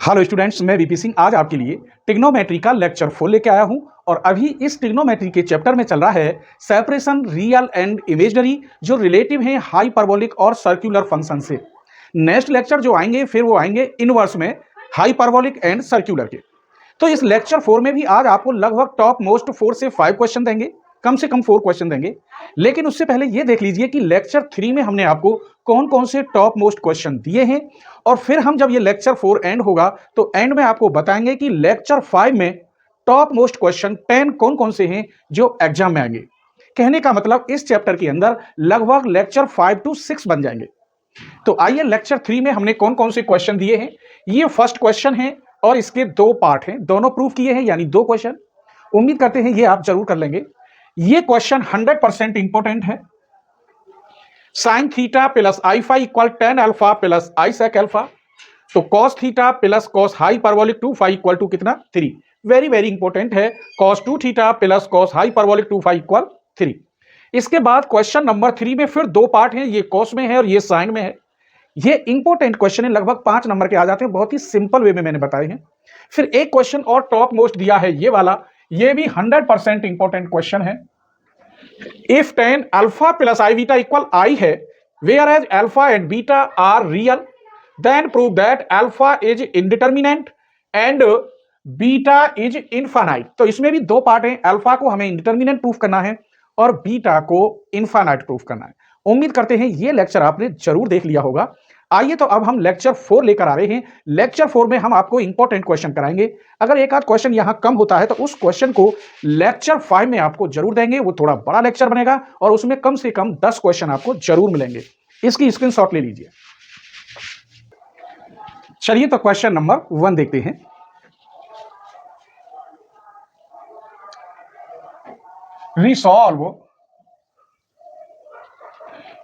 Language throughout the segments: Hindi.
हेलो स्टूडेंट्स, मैं वीपी सिंह आज आपके लिए ट्रिग्नोमेट्री का लेक्चर 4 लेके आया हूं और अभी इस ट्रिग्नोमेट्री के चैप्टर में चल रहा है सेपरेशन रियल एंड इमेजिनरी, जो रिलेटिव हैं हाइपरबोलिक और सर्कुलर फंक्शन से। नेक्स्ट लेक्चर जो आएंगे फिर वो आएंगे इनवर्स में हाइपरबोलिक एंड सर्कुलर के। तो इस लेक्चर 4 में भी आज आपको लगभग टॉप मोस्ट 4 से 5 क्वेश्चन देंगे, कम से कम 4 क्वेश्चन देंगे। लेकिन उससे पहले ये देख लीजिए कि लेक्चर 3 में हमने आपको कौन कौन से टॉप मोस्ट क्वेश्चन दिए हैं, और फिर हम जब ये लेक्चर 4 एंड होगा तो एंड में आपको बताएंगे कि लेक्चर 5 में टॉप मोस्ट क्वेश्चन 10 कौन कौन से हैं जो एग्जाम में आएंगे। कहने का मतलब इस चैप्टर के अंदर लगभग लेक्चर 5 to 6 बन जाएंगे। तो आइए लेक्चर 3 में हमने कौन कौन से क्वेश्चन दिए हैं। ये फर्स्ट क्वेश्चन है और इसके 2 पार्ट हैं, दोनों प्रूफ किए हैं, यानी 2 क्वेश्चन। उम्मीद करते हैं ये आप जरूर कर लेंगे। ये क्वेश्चन 100% इंपॉर्टेंट है। Sine theta plus i phi equal tan alpha plus i sec alpha, तो cos theta plus cos hyperbolic 2 phi equal to कितना 3। वेरी वेरी इंपॉर्टेंट है। Cos 2 theta plus cos hyperbolic 2 phi equal 3। इसके बाद क्वेश्चन नंबर 3 में फिर 2 पार्ट हैं, ये कॉस में है और ये साइन में है। ये इंपॉर्टेंट क्वेश्चन है, लगभग 5 नंबर के आ जाते हैं, बहुत ही सिंपल वे में मैंने बताए हैं। फिर एक क्वेश्चन और टॉप मोस्ट दिया है ये वाला, ये भी 100% इंपॉर्टेंट क्वेश्चन है। If tan alpha plus i beta equal i है, whereas alpha and beta are real, then prove that alpha is indeterminate and beta is infinite. तो इसमें भी 2 पार्ट हैं, अल्फा को हमें इंडिटरमिनेंट प्रूफ करना है और बीटा को इनफाइनाइट प्रूफ करना है। उम्मीद करते हैं ये लेक्चर आपने जरूर देख लिया होगा। आइए तो अब हम लेक्चर 4 लेकर आ रहे हैं। लेक्चर 4 में हम आपको इंपॉर्टेंट क्वेश्चन कराएंगे। अगर एक आध क्वेश्चन यहां कम होता है तो उस क्वेश्चन को लेक्चर 5 में आपको जरूर देंगे। वो थोड़ा बड़ा लेक्चर बनेगा और उसमें कम से कम 10 क्वेश्चन आपको जरूर मिलेंगे। इसकी स्क्रीनशॉट ले लीजिए। चलिए तो क्वेश्चन नंबर 1 देखते हैं। Resolve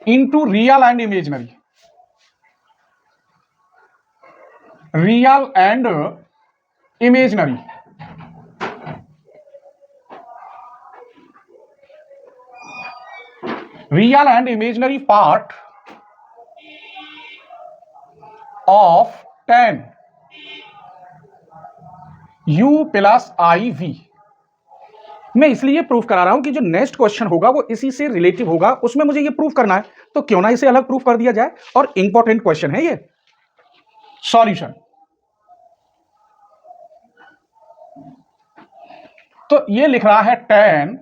into real and imaginary. Real and imaginary. Real and imaginary part of tan u plus i v. मैं इसलिए प्रूफ करा रहा हूं कि जो नेक्स्ट क्वेश्चन होगा वो इसी से रिलेटिव होगा, उसमें मुझे ये प्रूफ करना है, तो क्यों ना इसे अलग प्रूफ कर दिया जाए। और इंपॉर्टेंट क्वेश्चन है ये। सॉल्यूशन, तो ये लिख रहा है tan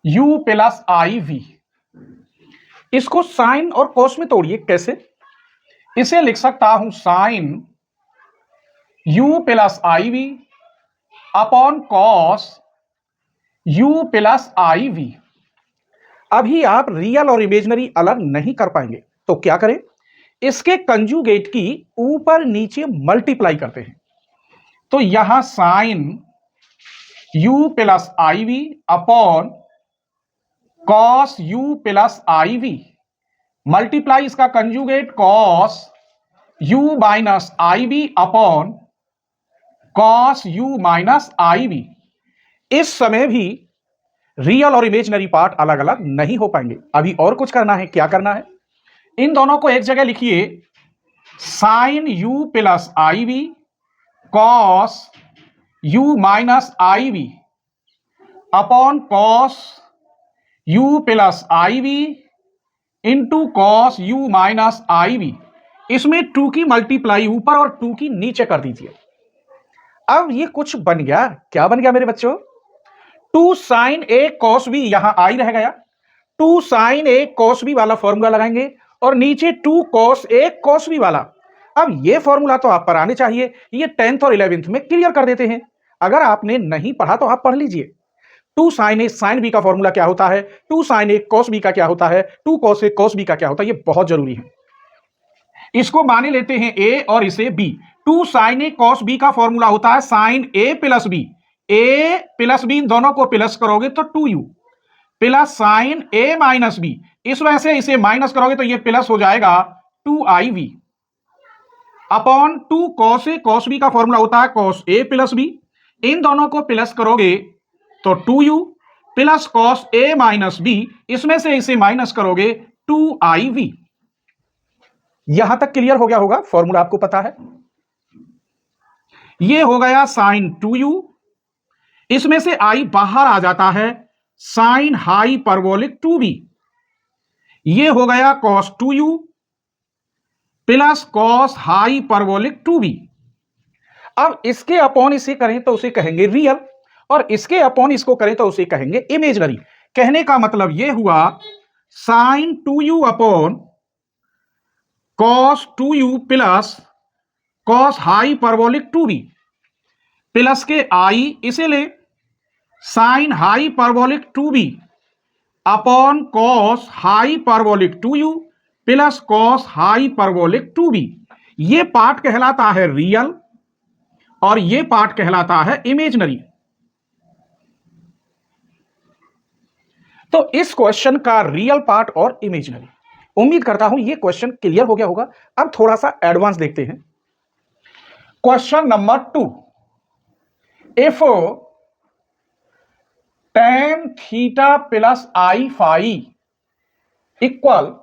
u plus i v. इसको साइन और कॉस में तोड़िए। कैसे? इसे लिख सकता हूं sine u plus i v upon cos u plus i v. अभी आप रियल और इमेजिनरी अलग नहीं कर पाएंगे, तो क्या करें? इसके कंजुगेट की ऊपर नीचे मल्टीप्लाई करते हैं। तो यहां sine u plus i v upon cos u plus i v multiply इसका conjugate cos u minus i v upon cos u minus i v. इस समय भी रियल और इमेजिनरी पार्ट अलग अलग नहीं हो पाएंगे। अभी और कुछ करना है। क्या करना है? इन दोनों को एक जगह लिखिए। Sine u plus i v cos u minus i v upon cos u plus i v into cos u minus i v. इसमें 2 की मल्टीप्लाई ऊपर और 2 की नीचे कर दीजिए। अब ये कुछ बन गया। क्या बन गया मेरे बच्चों? 2 साइन ए कॉस बी, यहां आई रह गया। 2 साइन ए कॉस बी वाला फॉर्मूला लगाएंगे और नीचे 2 कॉस ए कॉस बी वाला। अब ये फॉर्मूला तो आप पर आने चाहिए। ये 10th और 11th में क्लियर कर देते हैं। अगर आपने नहीं पढ़ा तो आप पढ़ लीजिए। 2 साइन ए साइन बी का फॉर्मूला क्या होता है, 2 साइन ए कॉस बी का क्या होता है, 2 कॉस ए कॉस बी का क्या होता है, ये बहुत जरूरी है। इसको माने लेते हैं ए और इसे बी। 2 साइन ए कॉस बी का फॉर्मूला होता है साइन ए प्लस बी। ए प्लस बी दोनों को प्लस करोगे तो 2u प्लस साइन ए माइनस बी। इस वजह से इसे माइनस करोगे तो ये प्लस हो जाएगा 2iv upon 2 cos A cos B का फॉर्मूला होता है कॉस ए प्लस बी। इन दोनों को प्लस करोगे तो 2u plus cos A minus B. इसमें से इसे माइनस करोगे 2iv। यहां तक क्लियर हो गया होगा, फॉर्मूला आपको पता है। ये हो गया साइन 2u, इसमें से i बाहर आ जाता है, साइन हाइपरबोलिक 2b। ये हो गया cos 2u plus cos hyperbolic 2b। अब इसके अपॉन इसे करें तो उसे कहेंगे रियल, और इसके अपॉन इसको करें तो उसे कहेंगे इमेजिनरी। कहने का मतलब यह हुआ sine 2u upon cos 2u plus cos hyperbolic 2b plus के i इसे ले sine hyperbolic 2b upon cos hyperbolic 2u plus cos hyperbolic 2b। ये पार्ट कहलाता है रियल और ये पार्ट कहलाता है इमेजिनरी। तो इस क्वेश्चन का रियल पार्ट और इमेजिनरी, उम्मीद करता हूं ये क्वेश्चन क्लियर हो गया होगा। अब थोड़ा सा एडवांस देखते हैं। Question number 2, if tan theta plus i phi equal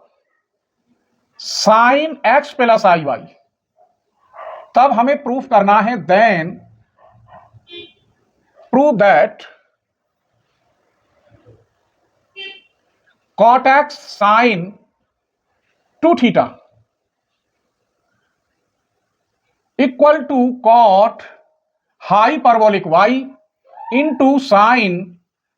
sine x plus i y, तब हमें प्रूफ करना है then prove that cot x sine 2 theta equal to cot hyperbolic y into sine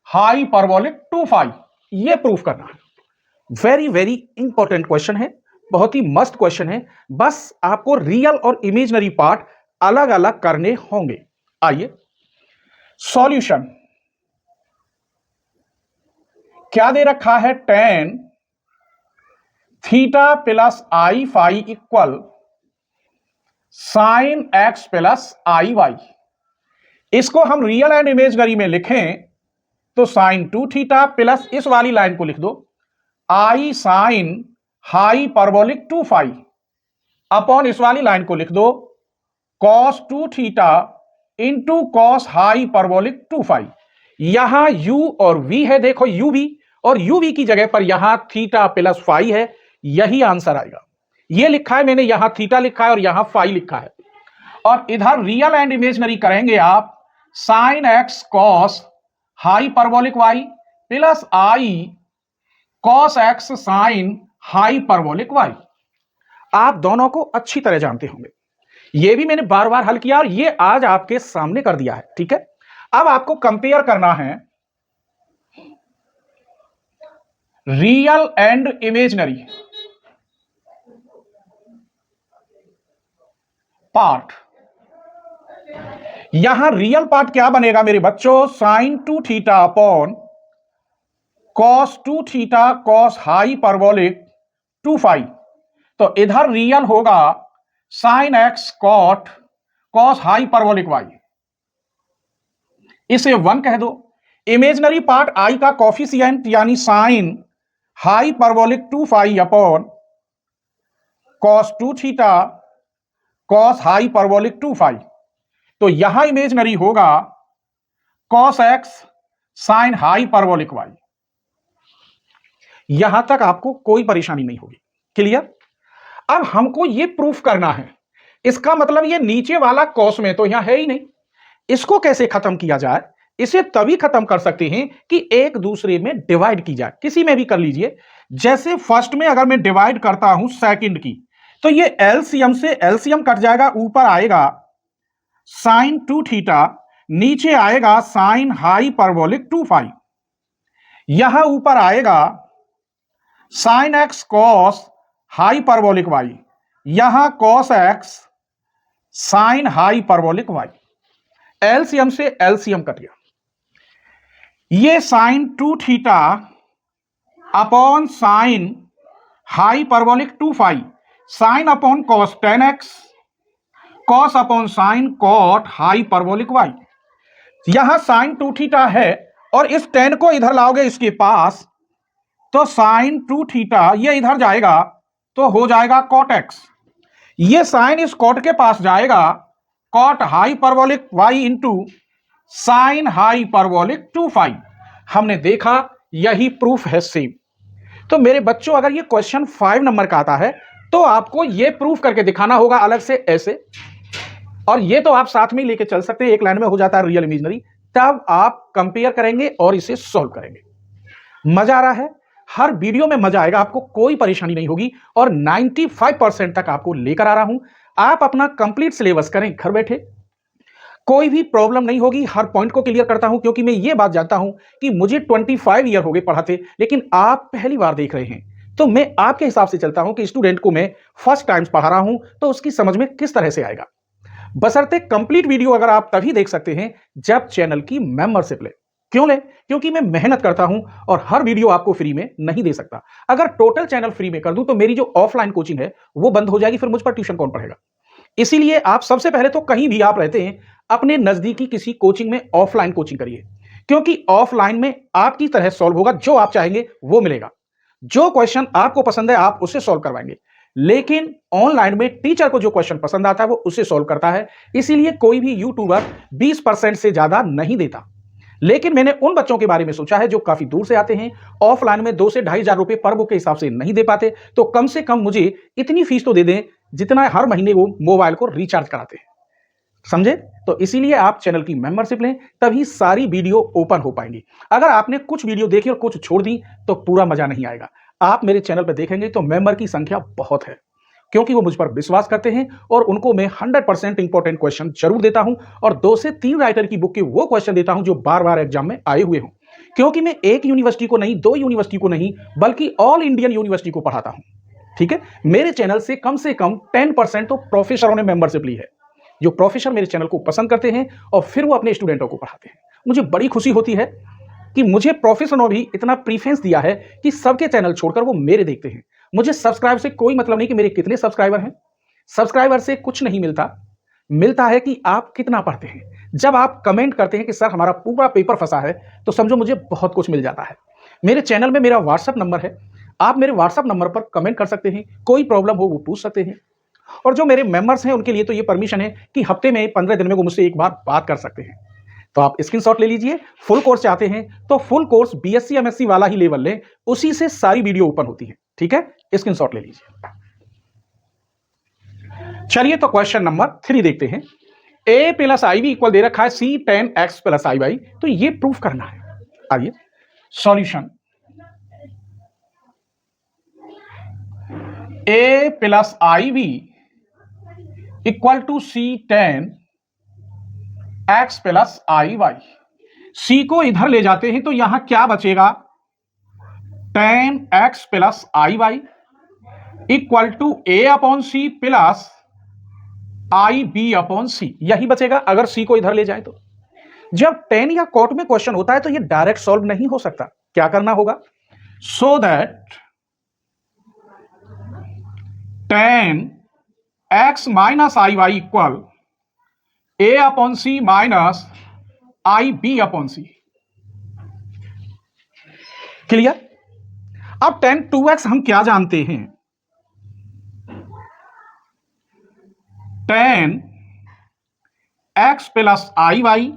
hyperbolic 2 phi. ये प्रूफ करना है। वेरी वेरी इंपॉर्टेंट क्वेश्चन है, बहुत ही मस्त क्वेश्चन है। बस आपको रियल और इमेजिनरी पार्ट अलग अलग करने होंगे। आइए सॉल्यूशन। क्या दे रखा है, tan theta plus i phi equal sine x plus i y. इसको हम रियल एंड इमेजिनरी में लिखें तो साइन 2 थीटा प्लस इस वाली लाइन को लिख दो i sine hyperbolic 2 phi upon इस वाली लाइन को लिख दो cos 2 theta into cos hyperbolic 2 phi. यहां u और v है, देखो uv, और uv की जगह पर यहां थीटा प्लस फाई है। यही आंसर आएगा। ये लिखा है मैंने, यहां थीटा लिखा है और यहां फाई लिखा है। और इधर रियल एंड इमेजिनरी करेंगे आप, sine x cos hyperbolic y plus i cos x sine hyperbolic y. आप दोनों को अच्छी तरह जानते होंगे, ये भी मैंने बार बार हल किया और ये आज आपके सामने कर दिया है। ठीक है, अब आपको कंपेयर करना है रियल एंड इमेजिनरी पार्ट। यहां रियल पार्ट क्या बनेगा मेरे बच्चों, sine 2 theta upon cos 2 theta cos hyperbolic 2 phi. तो इधर रियल होगा sine x cot cos hyperbolic y, इसे 1 कह दो। इमेजिनरी पार्ट आई का कॉफिशिएंट यानी sine hyperbolic 2 phi upon cos 2 theta cos hyperbolic 2 phi. तो यहां इमेजिनरी होगा cos x sine hyperbolic y. यहां तक आपको कोई परेशानी नहीं होगी। क्लियर? अब हमको यह प्रूफ करना है, इसका मतलब ये नीचे वाला कॉस में तो यहां है ही नहीं, इसको कैसे खत्म किया जाए? इसे तभी खत्म कर सकते हैं कि एक दूसरे में डिवाइड की जाए। किसी में भी कर लीजिए, जैसे फर्स्ट में अगर मैं डिवाइड करता हूं सेकंड की, तो ये एलसीएम से एलसीएम कट जाएगा, ऊपर आएगा साइन 2 थीटा, नीचे आएगा साइन हाइपरबोलिक 2 फाई, यहां ऊपर आएगा sine x cos hyperbolic y, यहां cos x sine hyperbolic y. LCM से एलसीएम कट गया। ये sine 2 theta upon sine hyperbolic 2 phi, sine upon cos 10x, cos upon sine cot hyperbolic y. यहां साइन 2 थीटा है और इस 10 को इधर लाओगे इसके पास, तो साइन 2 थीटा ये इधर जाएगा तो हो जाएगा कॉट x। ये साइन इस कॉट के पास जाएगा, cot hyperbolic y into sine hyperbolic 2 phi. हमने देखा यही प्रूफ है सेम। तो मेरे बच्चों, अगर ये क्वेश्चन 5 नंबर का आता है तो आपको ये प्रूफ करके दिखाना होगा अलग से, ऐसे और ये तो आप साथ में लेके चल सकते हैं, एक लाइन में हो जाता है रियल इमेजिनरी। तब आप कंपेयर करेंगे और इसे सॉल्व करेंगे। मजा आ रहा है? हर वीडियो में मजा आएगा, आपको कोई परेशानी नहीं होगी और 95% तक आपको लेकर आ रहा हूं। आप अपना कंप्लीट सिलेबस करें घर बैठे, कोई भी प्रॉब्लम नहीं होगी। हर पॉइंट को क्लियर करता हूं क्योंकि मैं ये बात जानता हूं कि मुझे 25 ईयर हो गए पढ़ाते, लेकिन आप पहली बार देख रहे हैं। तो मैं आपके हिसाब से चलता हूं कि स्टूडेंट को मैं फर्स्ट टाइम पढ़ा रहा हूं तो उसकी समझ में किस तरह से आएगा। बशर्ते कंप्लीट वीडियो अगर आप तभी देख सकते हैं जब चैनल की मेंबरशिप ले। क्यों ले? क्योंकि मैं मेहनत करता हूं और हर वीडियो आपको फ्री में नहीं दे सकता। अगर टोटल चैनल फ्री में कर दूं तो मेरी जो ऑफलाइन कोचिंग है वो बंद हो जाएगी, फिर मुझ पर ट्यूशन कौन पढ़ेगा। इसीलिए आप सबसे पहले तो कहीं भी आप रहते हैं अपने नजदीकी किसी कोचिंग में ऑफलाइन कोचिंग करिए, क्योंकि ऑफलाइन में आपकी तरह सॉल्व होगा, जो आप चाहेंगे वो मिलेगा। जो क्वेश्चन आपको पसंद है आप उससे सॉल्व करवाएंगे, लेकिन ऑनलाइन में टीचर को जो क्वेश्चन पसंद आता है वो उससे सॉल्व करता है। इसीलिए कोई भी यूट्यूबर 20% से ज्यादा नहीं देता। लेकिन मैंने उन बच्चों के बारे में सोचा है जो काफी दूर से आते हैं, ऑफलाइन में 2 से 2,500 रुपए पर बुक के हिसाब से नहीं दे पाते, तो कम से कम मुझे इतनी फीस तो दे दें जितना हर महीने वो मोबाइल को रिचार्ज कराते हैं। समझे? तो इसीलिए आप चैनल की मेंबरशिप लें, तभी सारी वीडियो ओपन हो पाएंगी। अगर आपने कुछ वीडियो देखी और कुछ छोड़ दी तो पूरा मजा नहीं आएगा। आप मेरे चैनल पर देखेंगे तो मेंबर की संख्या बहुत है, क्योंकि वो मुझ पर विश्वास करते हैं और उनको मैं 100% इंपॉर्टेंट क्वेश्चन जरूर देता हूं और 2 से 3 राइटर की बुक के वो क्वेश्चन देता हूं जो बार बार एग्जाम में आए हुए हों। क्योंकि मैं एक यूनिवर्सिटी को नहीं, 2 यूनिवर्सिटी को नहीं, बल्कि ऑल इंडियन यूनिवर्सिटी को पढ़ाता हूं। ठीक है? मेरे चैनल से कम 10% तो प्रोफेसरों ने मेंबरशिप ली है, जो प्रोफेसर मेरे चैनल को पसंद करते हैं और फिर वो अपने स्टूडेंटों को पढ़ाते हैं। मुझे बड़ी खुशी होती है कि मुझे प्रोफेसर ने भी इतना प्रीफरेंस दिया है कि सबके चैनल छोड़कर वो मेरे देखते हैं। मुझे सब्सक्राइब से कोई मतलब नहीं कि मेरे कितने सब्सक्राइबर हैं। सब्सक्राइबर से कुछ नहीं मिलता, मिलता है कि आप कितना पढ़ते हैं। जब आप कमेंट करते हैं कि सर हमारा पूरा पेपर फंसा है, तो समझो मुझे बहुत कुछ मिल जाता है। मेरे चैनल में मेरा व्हाट्सएप नंबर है, आप मेरे व्हाट्सएप नंबर पर कमेंट कर सकते हैं, कोई प्रॉब्लम हो वो पूछ सकते हैं। और जो मेरे मेंबर्स हैं उनके लिए तो ये परमिशन है कि हफ्ते में 15 दिन में वो मुझसे एक बार बात कर सकते हैं। तो आप स्क्रीनशॉट ले लीजिए। फुल कोर्स चाहते हैं तो फुल कोर्स बीएससी एमएससी वाला ही लेवल लें, उसी से सारी वीडियो ओपन होती है। ठीक है? स्क्रीनशॉट ले लीजिए। चलिए तो क्वेश्चन नंबर 3 देखते हैं। a plus i v equal दे रखा है C10x प्लस आई वाई, तो ये प्रूफ करना है। आइए solution. a plus i v equal to C10 x plus i y. C को इधर ले जाते हैं तो यहां क्या बचेगा? 10x plus i y equal to a upon c plus i b upon c, यही बचेगा अगर सी को इधर ले जाए तो। जब 10 या कॉट में क्वेश्चन होता है तो ये डायरेक्ट सॉल्व नहीं हो सकता। क्या करना होगा? So that 10x minus i y equal a upon c minus i b upon c. Clear? अब 2x हम क्या जानते हैं? 10x plus i y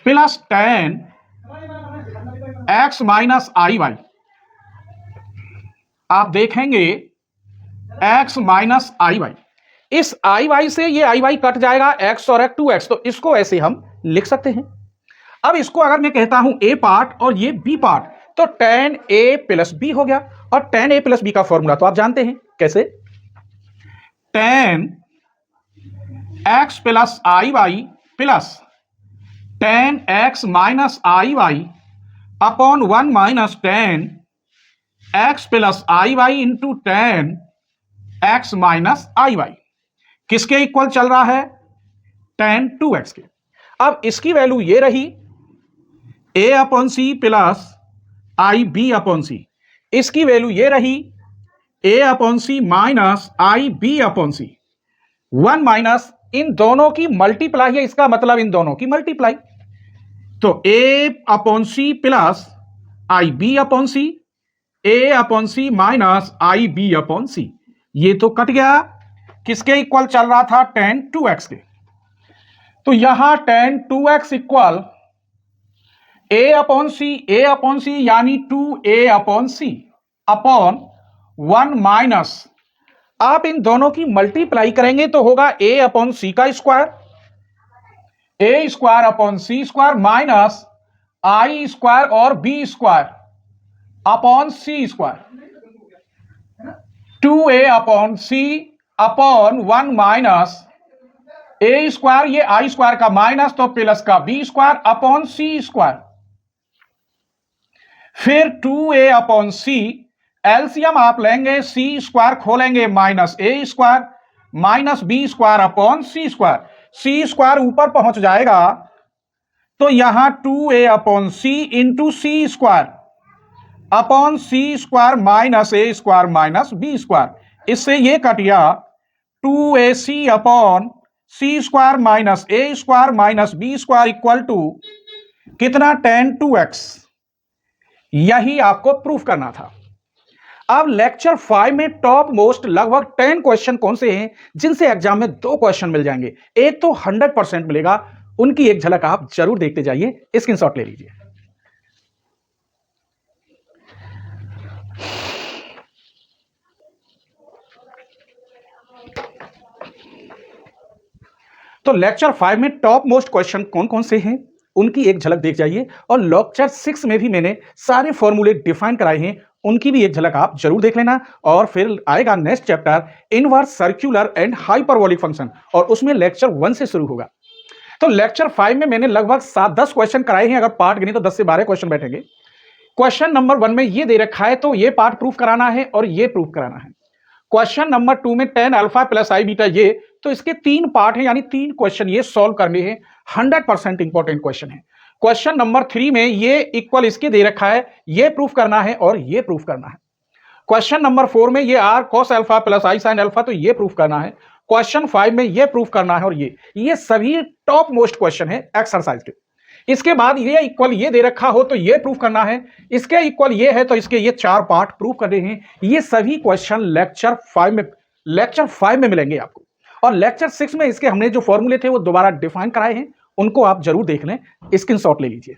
plus 10x minus i y. आप देखेंगे x माइनस आई वाई, इस आई वाई से ये आई वाई कट जाएगा, x और 2x, तो इसको ऐसे हम लिख सकते हैं। अब इसको अगर मैं कहता हूं a पार्ट और ये b पार्ट, तो 10a प्लस b हो गया। और 10a प्लस b का फॉर्मूला तो आप जानते हैं, कैसे? 10x plus i y plus 10x minus i y upon 1 minus 10x plus i y into 10x minus i y. किसके इक्वल चल रहा है? 10 2x के। अब इसकी वैल्यू ये रही a upon c plus i b upon c, इसकी वैल्यू ये रही a upon c minus i b upon c. 1 minus इन दोनों की मल्टीप्लाई है, इसका मतलब इन दोनों की मल्टीप्लाई। तो a upon c plus i b upon c, a upon c minus i b upon c, ये तो कट गया। किसके इक्वल चल रहा था? 10 2x के। तो यहां 10 2x इक्वल a अपॉन सी यानी 2a upon c upon 1 minus आप इन दोनों की मल्टीप्लाई करेंगे तो होगा a अपॉन सी का square, a square upon c square minus i square और b square upon c square, 2a upon c upon 1 minus a square, ये आई स्क्वायर का माइनस तो प्लस का b square upon c square, फिर 2a अपॉन सी, एलसीएम आप लेंगे सी स्क्वायर खोलेंगे minus a square minus b square upon c square, c square ऊपर पहुंच जाएगा तो यहां 2a upon c into C square upon c square minus a square minus b square, इससे ये कट गया 2ac upon c square minus a square minus b square equal to कितना, tan 2x। यही आपको प्रूफ करना था। अब लेक्चर 5 में टॉप मोस्ट लगभग 10 क्वेश्चन कौन से हैं जिनसे एग्जाम में 2 क्वेश्चन मिल जाएंगे, एक तो 100% मिलेगा, उनकी एक झलक आप जरूर देखते जाइए, स्क्रीनशॉट ले लीजिए। तो लेक्चर 5 में टॉप मोस्ट क्वेश्चन कौन कौन से हैं उनकी एक झलक देख जाइए, और लेक्चर 6 में भी मैंने सारे फॉर्मूले डिफाइन कराए हैं, उनकी भी एक झलक आप जरूर देख लेना। और फिर आएगा next chapter inverse circular and hyperbolic function, और उसमें लेक्चर 1 से शुरू होगा। तो लेक्चर 5 में मैंने लगभग 7-10 क्वेश्चन कराए हैं, अगर पार्ट गिने तो 10 से 12 क्वेश्चन बैठेंगे। क्वेश्चन नंबर 1 में ये दे रखा है तो ये पार्ट प्रूफ कराना है और ये प्रूफ कराना है। क्वेश्चन नंबर 2 में tan alpha plus i beta, ये तो इसके 3 पार्ट हैं, यानी 3 क्वेश्चन ये सॉल्व करने हैं, 100% इंपॉर्टेंट क्वेश्चन है। क्वेश्चन नंबर 3 में ये इक्वल इसके दे रखा है, ये प्रूफ करना है और ये प्रूफ करना है। क्वेश्चन नंबर 4 में ये r cos alpha plus i sine alpha, तो ये प्रूफ करना है। क्वेश्चन 5 में ये प्रूफ करना है, और ये सभी टॉप मोस्ट क्वेश्चन है एक्सरसाइज के। इसके बाद ये इक्वल ये दे रखा हो तो ये प्रूफ करना है, इसके इक्वल ये है तो इसके ये 4 पार्ट प्रूफ करने हैं। ये सभी क्वेश्चन लेक्चर 5 में मिलेंगे आपको, और लेक्चर 6 में इसके हमने जो फॉर्मूले थे वो दोबारा डिफाइन कराए हैं, उनको आप जरूर देख लें, स्क्रीनशॉट ले लीजिए।